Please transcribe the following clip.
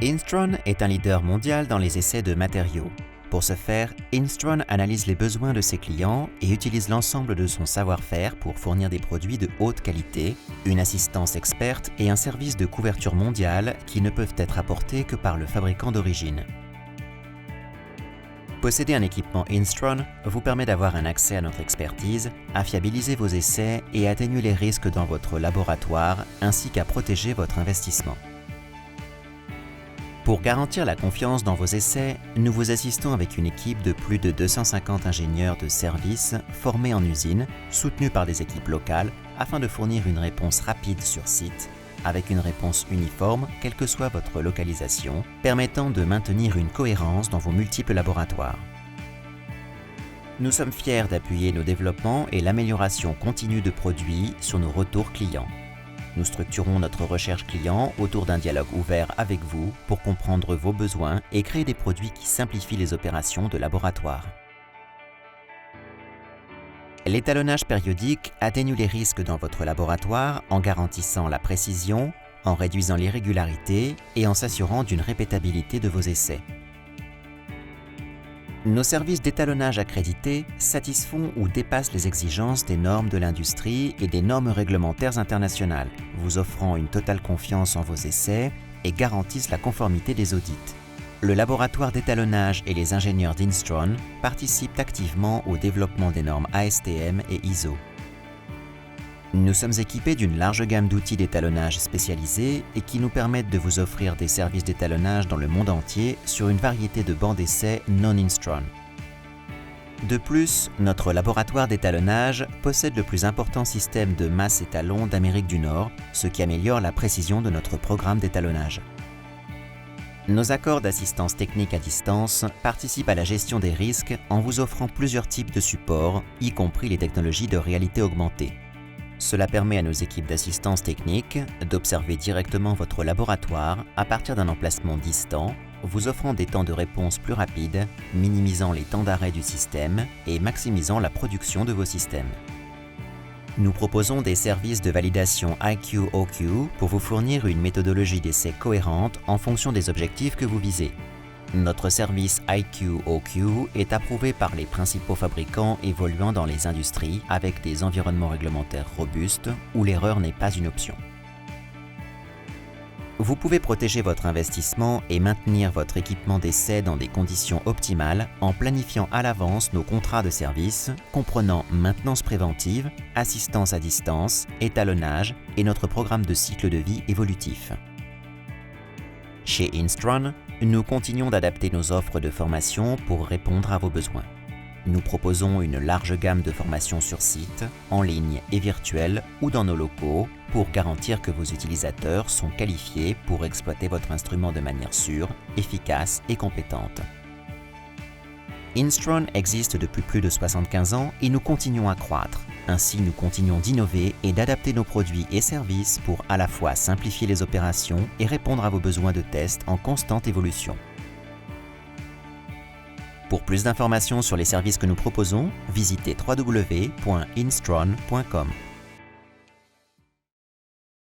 Instron est un leader mondial dans les essais de matériaux. Pour ce faire, Instron analyse les besoins de ses clients et utilise l'ensemble de son savoir-faire pour fournir des produits de haute qualité, une assistance experte et un service de couverture mondiale qui ne peuvent être apportés que par le fabricant d'origine. Posséder un équipement Instron vous permet d'avoir un accès à notre expertise, à fiabiliser vos essais et à atténuer les risques dans votre laboratoire, ainsi qu'à protéger votre investissement. Pour garantir la confiance dans vos essais, nous vous assistons avec une équipe de plus de 250 ingénieurs de service formés en usine, soutenus par des équipes locales, afin de fournir une réponse rapide sur site, avec une réponse uniforme, quelle que soit votre localisation, permettant de maintenir une cohérence dans vos multiples laboratoires. Nous sommes fiers d'appuyer nos développements et l'amélioration continue de produits sur nos retours clients. Nous structurons notre recherche client autour d'un dialogue ouvert avec vous pour comprendre vos besoins et créer des produits qui simplifient les opérations de laboratoire. L'étalonnage périodique atténue les risques dans votre laboratoire en garantissant la précision, en réduisant l'irrégularité et en s'assurant d'une répétabilité de vos essais. Nos services d'étalonnage accrédités satisfont ou dépassent les exigences des normes de l'industrie et des normes réglementaires internationales, vous offrant une totale confiance en vos essais et garantissent la conformité des audits. Le laboratoire d'étalonnage et les ingénieurs d'Instron participent activement au développement des normes ASTM et ISO. Nous sommes équipés d'une large gamme d'outils d'étalonnage spécialisés et qui nous permettent de vous offrir des services d'étalonnage dans le monde entier sur une variété de bancs d'essai non-Instron. De plus, notre laboratoire d'étalonnage possède le plus important système de masse étalon d'Amérique du Nord, ce qui améliore la précision de notre programme d'étalonnage. Nos accords d'assistance technique à distance participent à la gestion des risques en vous offrant plusieurs types de supports, y compris les technologies de réalité augmentée. Cela permet à nos équipes d'assistance technique d'observer directement votre laboratoire à partir d'un emplacement distant, vous offrant des temps de réponse plus rapides, minimisant les temps d'arrêt du système et maximisant la production de vos systèmes. Nous proposons des services de validation IQ-OQ pour vous fournir une méthodologie d'essai cohérente en fonction des objectifs que vous visez. Notre service IQ-OQ est approuvé par les principaux fabricants évoluant dans les industries avec des environnements réglementaires robustes où l'erreur n'est pas une option. Vous pouvez protéger votre investissement et maintenir votre équipement d'essai dans des conditions optimales en planifiant à l'avance nos contrats de service comprenant maintenance préventive, assistance à distance, étalonnage et notre programme de cycle de vie évolutif. Chez Instron, nous continuons d'adapter nos offres de formation pour répondre à vos besoins. Nous proposons une large gamme de formations sur site, en ligne et virtuelles ou dans nos locaux pour garantir que vos utilisateurs sont qualifiés pour exploiter votre instrument de manière sûre, efficace et compétente. Instron existe depuis plus de 75 ans et nous continuons à croître. Ainsi, nous continuons d'innover et d'adapter nos produits et services pour à la fois simplifier les opérations et répondre à vos besoins de test en constante évolution. Pour plus d'informations sur les services que nous proposons, visitez www.instron.com.